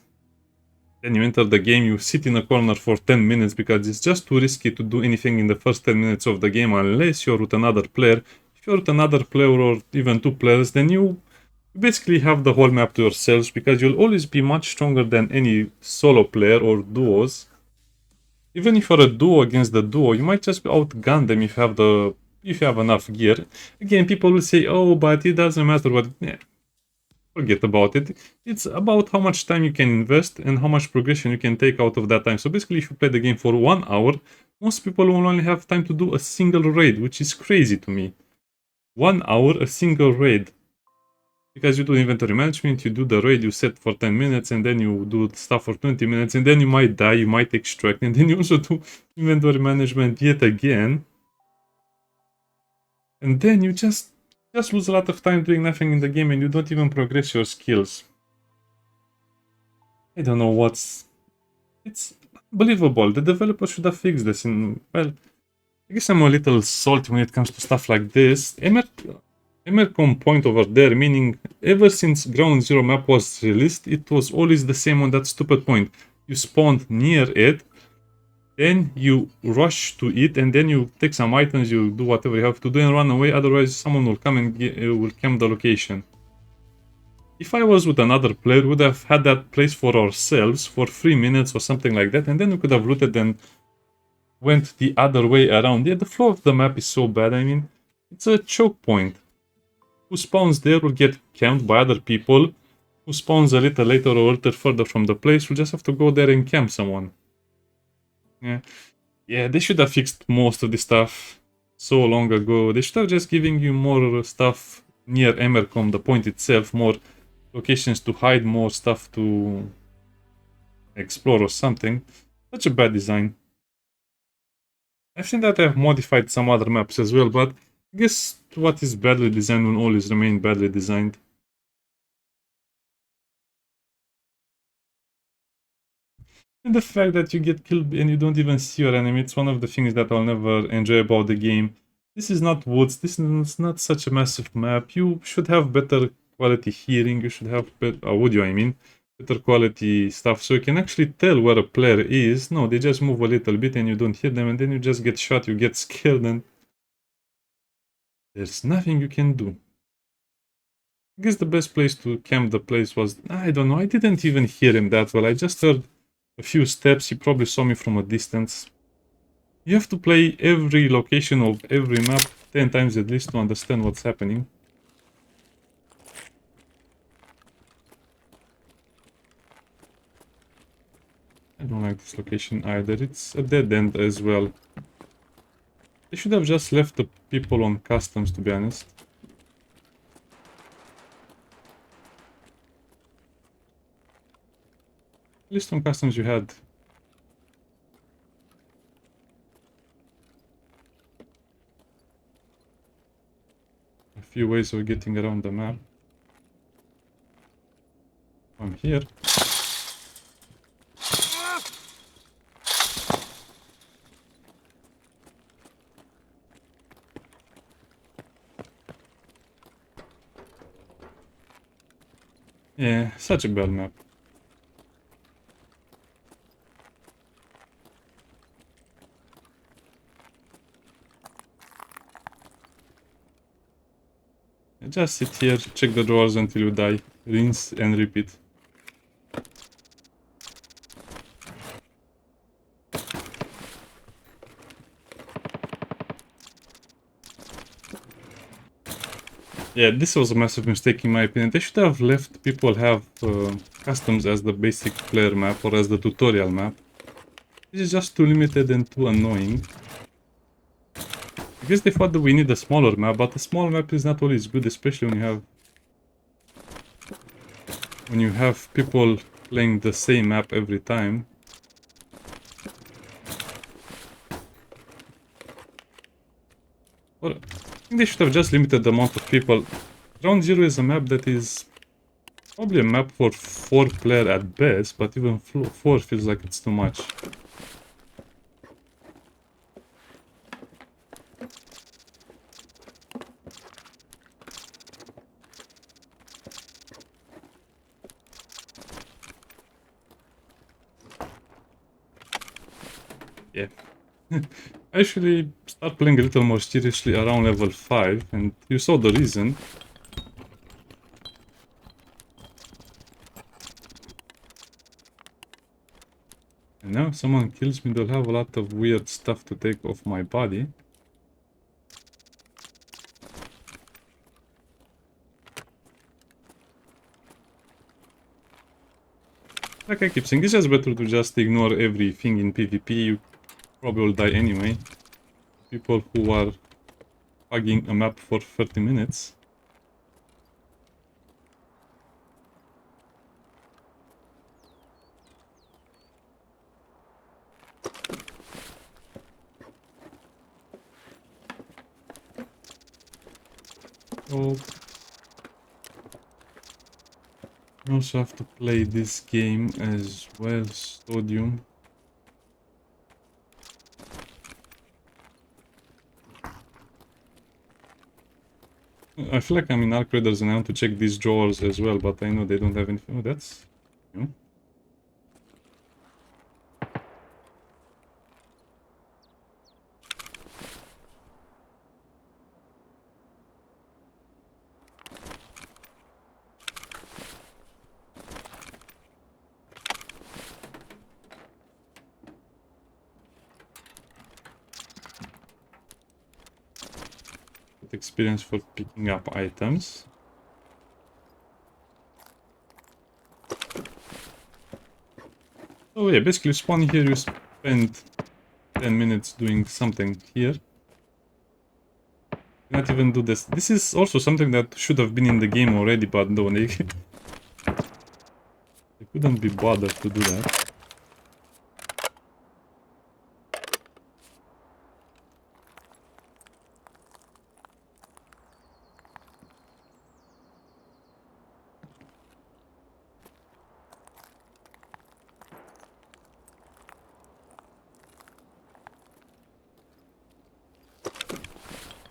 A: Then you enter the game, you sit in a corner for 10 minutes because it's just too risky to do anything in the first 10 minutes of the game unless you're with another player. If you're with another player or even 2 players, then you basically have the whole map to yourselves because you'll always be much stronger than any solo player or duos. Even if you're a duo against the duo, you might just outgun them if you have enough gear. Again, people will say, oh, but it doesn't matter what... Yeah. Forget about it. It's about how much time you can invest and how much progression you can take out of that time. So basically, if you play the game for 1 hour, most people will only have time to do a single raid, which is crazy to me. 1 hour, a single raid. Because you do inventory management, you do the raid, you set for 10 minutes, and then you do stuff for 20 minutes, and then you might die, you might extract, and then you also do inventory management yet again. And then you just lose a lot of time doing nothing in the game and you don't even progress your skills. I don't know what's... It's unbelievable. The developers should have fixed this. And, well, I guess I'm a little salty when it comes to stuff like this. Emercom point over there, meaning ever since Ground Zero map was released, it was always the same on that stupid point. You spawned near it, then you rush to it, and then you take some items, you do whatever you have to do and run away, otherwise someone will come and will camp the location. If I was with another player, we would have had that place for ourselves for 3 minutes or something like that, and then we could have looted and went the other way around. Yeah, the flow of the map is so bad. I mean, it's a choke point. Who spawns there will get camped by other people. Who spawns a little later or a little further from the place will just have to go there and camp someone. Yeah, yeah, they should have fixed most of this stuff so long ago. They should have just given you more stuff near Emercom, the point itself, more locations to hide, more stuff to explore or something. Such a bad design. I've seen that I've modified some other maps as well, but I guess what is badly designed will always remain badly designed. And the fact that you get killed and you don't even see your enemy, it's one of the things that I'll never enjoy about the game. This is not woods, this is not such a massive map. You should have better quality hearing, you should have better, audio I mean, better quality stuff so you can actually tell where a player is. No, they just move a little bit and you don't hear them and then you just get shot, you get scared and there's nothing you can do. I guess the best place to camp the place was, I don't know, I didn't even hear him that well. I just heard a few steps, he probably saw me from a distance. You have to play every location of every map 10 times at least to understand what's happening. I don't like this location either, it's a dead end as well. They should have just left the people on customs, to be honest. At least on customs you had a few ways of getting around the map. I'm here. Yeah, such a bad map. Just sit here, check the drawers until you die, rinse and repeat. Yeah, this was a massive mistake in my opinion. They should have left people have customs as the basic player map or as the tutorial map. This is just too limited and too annoying. I guess they thought that we need a smaller map, but a small map is not always good, especially when you have people playing the same map every time. Well, I think they should have just limited the amount of people. Ground Zero is a map that is probably a map for 4 player at best, but even 4 feels like it's too much. Yeah. I actually start playing a little more seriously around level 5, and you saw the reason. And now if someone kills me, they'll have a lot of weird stuff to take off my body. Like I keep saying, it's just better to just ignore everything in PvP. You probably will die anyway. People who are hugging a map for 30 minutes. So you also have to play this game as well, Stodium. I feel like I'm in Arc Raiders and I want to check these drawers as well, but I know they don't have anything. Oh, that's... You know. experience for picking up items. Oh yeah, basically spawn here, you spend 10 minutes doing something here. Not even do this. This is also something that should have been in the game already, but no, they couldn't be bothered to do that.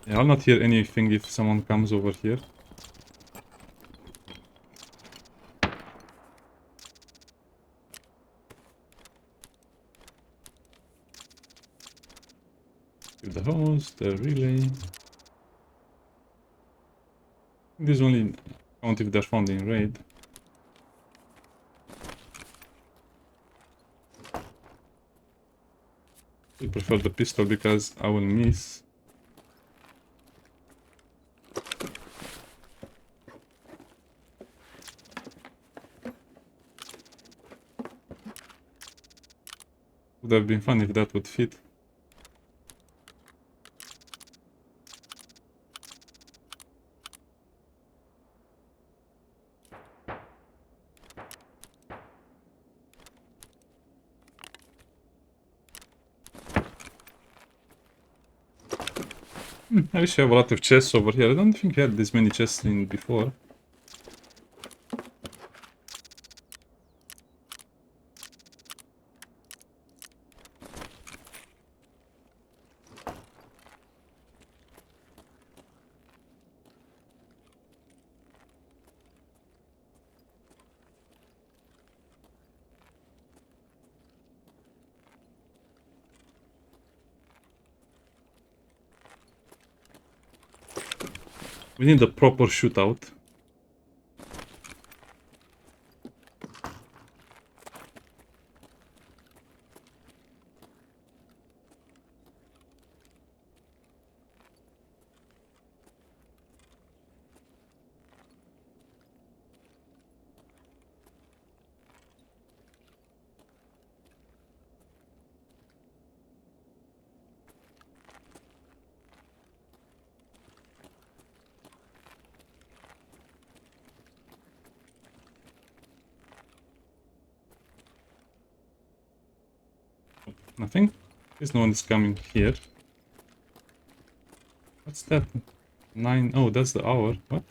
A: Yeah, I'll not hear anything if someone comes over here. Give the hose, the relay. This only count if they're found in raid. I prefer the pistol because I will miss. Would have been fun if that would fit. I wish I have a lot of chests over here. I don't think I had this many chests in before. We need a proper shootout. Nothing? There's no one is coming here. What's that? 9. Oh, that's the hour. What?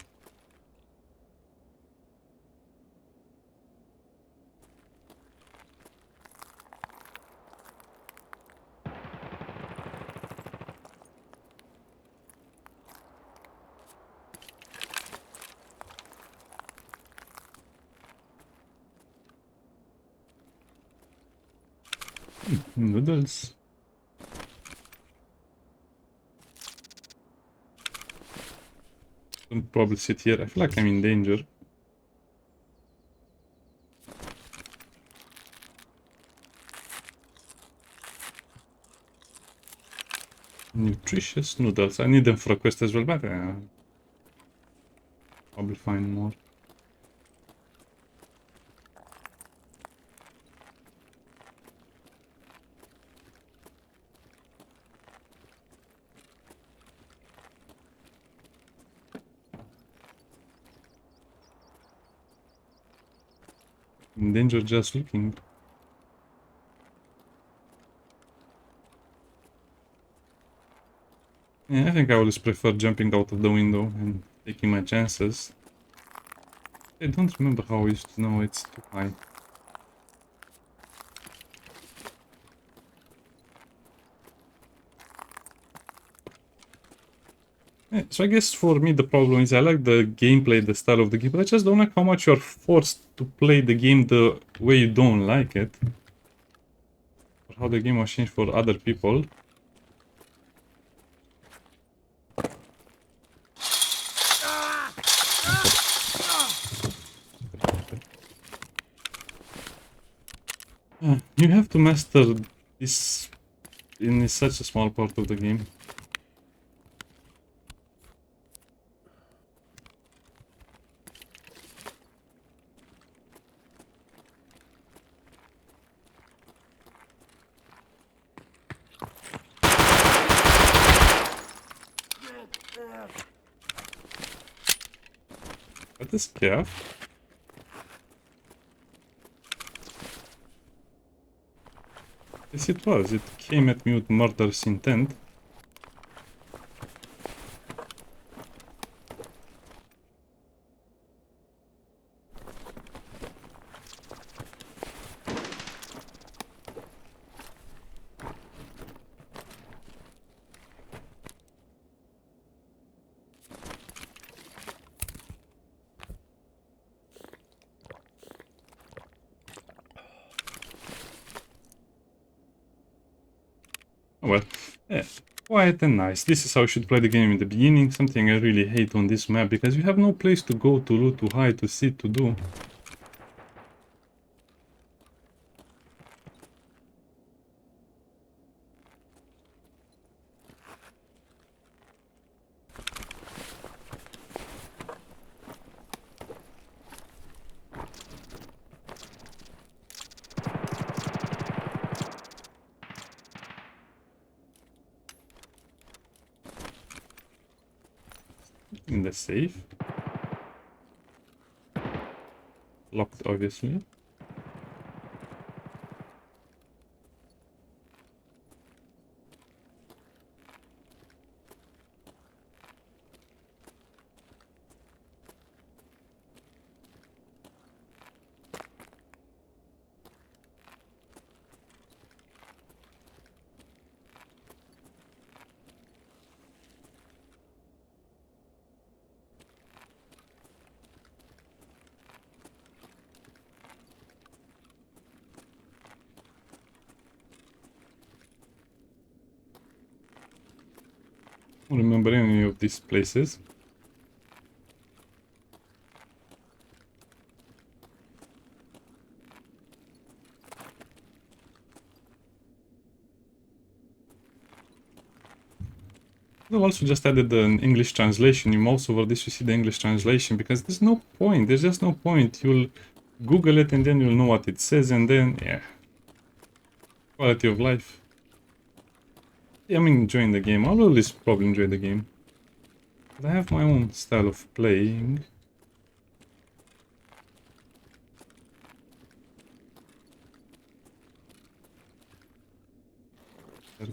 A: Noodles. Don't probably sit here. I feel like I'm in danger. Nutritious noodles. I need them for a quest as well, but probably find more. In danger just looking. Yeah, I think I always prefer jumping out of the window and taking my chances. I don't remember how I used to know it's too high. Yeah, so I guess for me the problem is I like the gameplay, the style of the game, but I just don't like how much you're forced to play the game the way you don't like it. Or how the game was changed for other people. You have to master this in such a small part of the game. What is Kev? Yes, it was. It came at me with murderous intent. Well, yeah, quiet and nice. This is how you should play the game in the beginning. Something I really hate on this map, because you have no place to go, to loot, to hide, to sit, to do. In the safe. Locked, obviously. I don't remember any of these places. They've also just added an English translation. You mouse over this, you see the English translation, because there's no point. There's just no point. You'll Google it and then you'll know what it says, and then, yeah. Quality of life. Yeah, I'm enjoying the game. I'll always probably enjoy the game. But I have my own style of playing.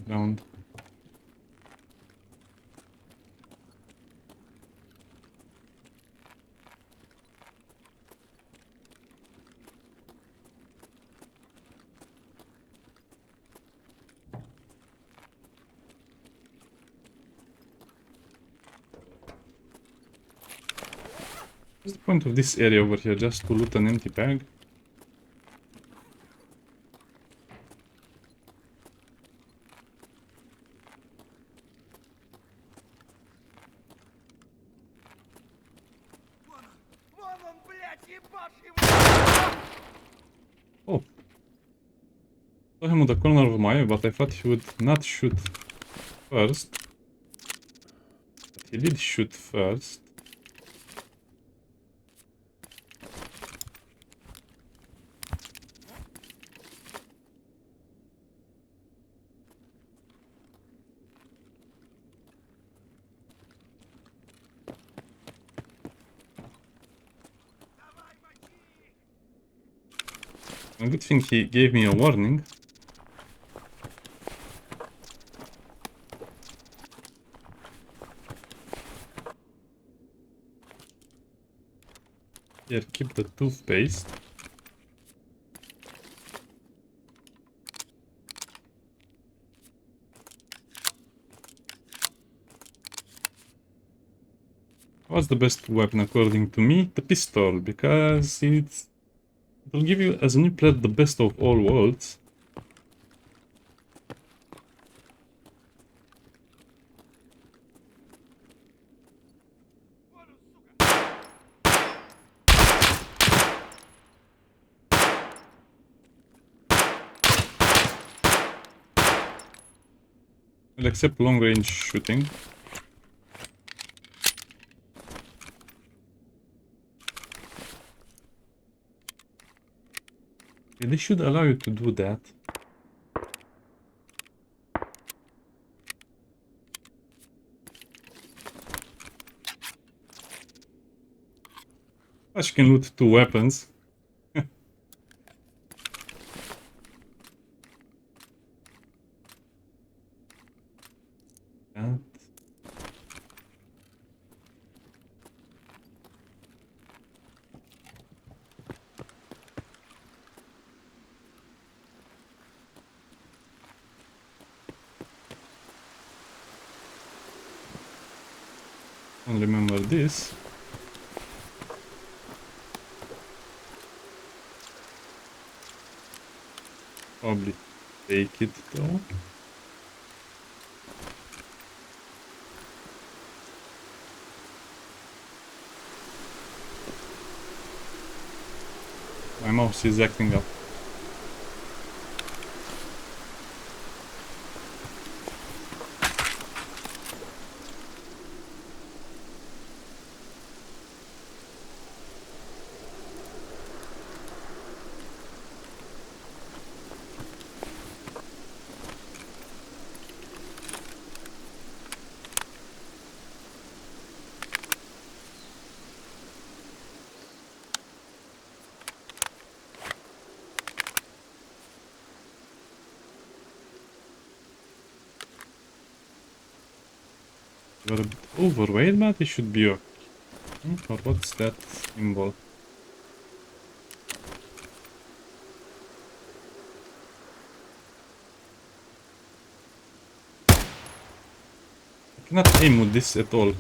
A: Ground. What's the point of this area over here? Just to loot an empty bag? Oh. Saw him with the corner of my eye, but I thought he would not shoot first. But he did shoot first. A good thing he gave me a warning. Here, keep the toothpaste. What's the best weapon according to me? The pistol, because it'll give you, as a new player, the best of all worlds. Well, except long range shooting. They should allow you to do that. Plus you can loot 2 weapons. Yeah. And remember this. Probably take it though. My mouse is acting up. You're a bit overweight, but it should be okay. Or what's that symbol? I cannot aim with this at all.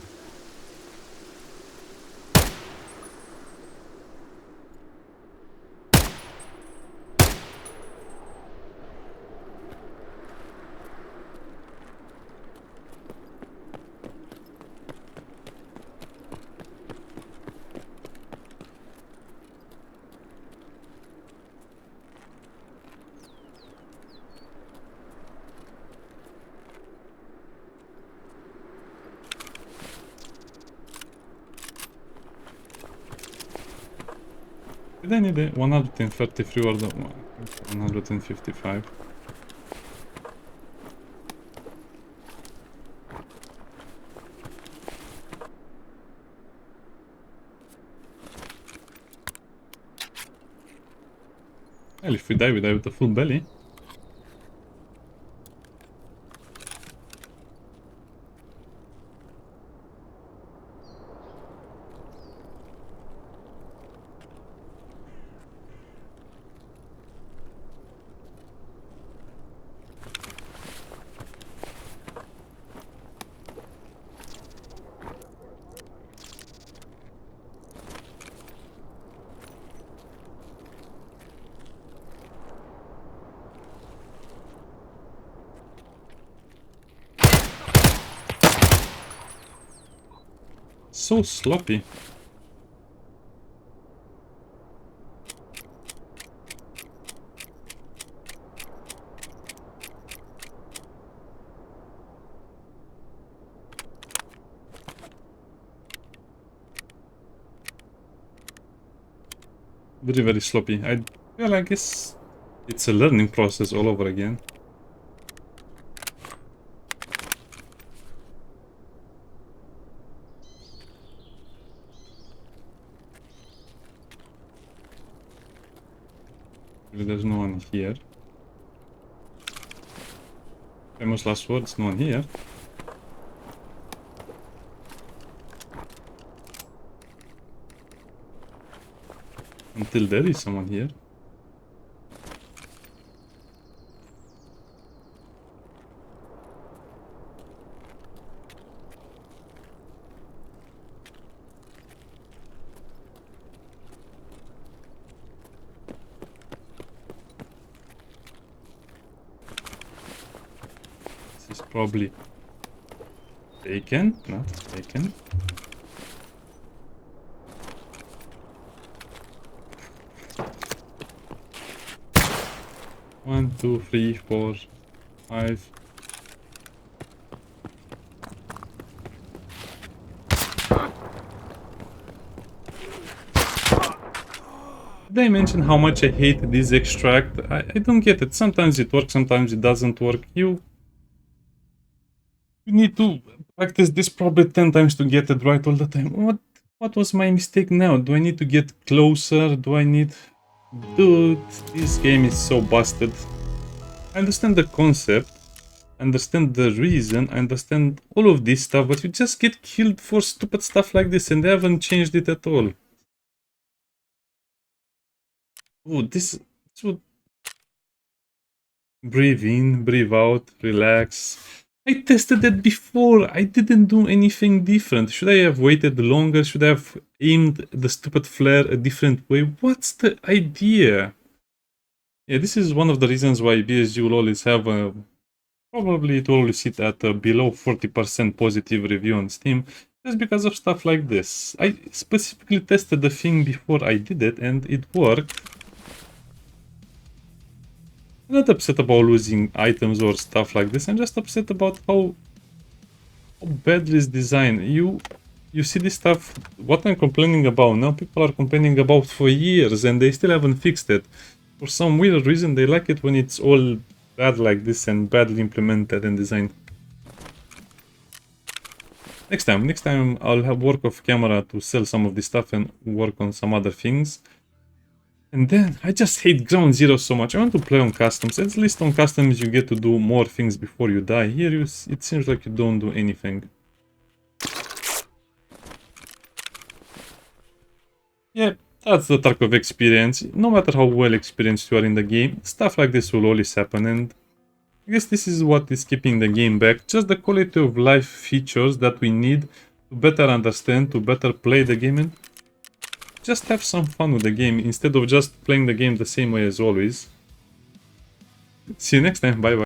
A: Did I need a 133 or the 155? Well, if we die with a full belly. So sloppy. Very, very sloppy. Well, I guess it's a learning process all over again. There's no one here. Famous last words, no one here. Until there is someone here. This is probably taken, not taken. One, two, three, 4, 5. Did I mention how much I hate this extract? I don't get it. Sometimes it works, sometimes it doesn't work. You need to practice this probably 10 times to get it right all the time. What? What was my mistake now? Do I need to get closer? Do I need... Dude, this game is so busted. I understand the concept, I understand the reason, I understand all of this stuff, but you just get killed for stupid stuff like this and they haven't changed it at all. Oh, this would... Breathe in, breathe out, relax. I tested that before. I didn't do anything different. Should I have waited longer? Should I have aimed the stupid flare a different way? What's the idea? Yeah, this is one of the reasons why BSG will always have a... Probably it will always sit at a below 40% positive review on Steam. Just because of stuff like this. I specifically tested the thing before I did it and it worked. I'm not upset about losing items or stuff like this. I'm just upset about how badly it's designed. You see this stuff, what I'm complaining about now, people are complaining about for years and they still haven't fixed it. For some weird reason, they like it when it's all bad like this and badly implemented and designed. Next time I'll have work off camera to sell some of this stuff and work on some other things. And then, I just hate Ground Zero so much. I want to play on customs. At least on customs you get to do more things before you die. Here it seems like you don't do anything. Yeah, that's the Tarkov experience. No matter how well experienced you are in the game, stuff like this will always happen, and I guess this is what is keeping the game back. Just the quality of life features that we need to better understand, to better play the game and just have some fun with the game instead of just playing the game the same way as always. See you next time, bye bye.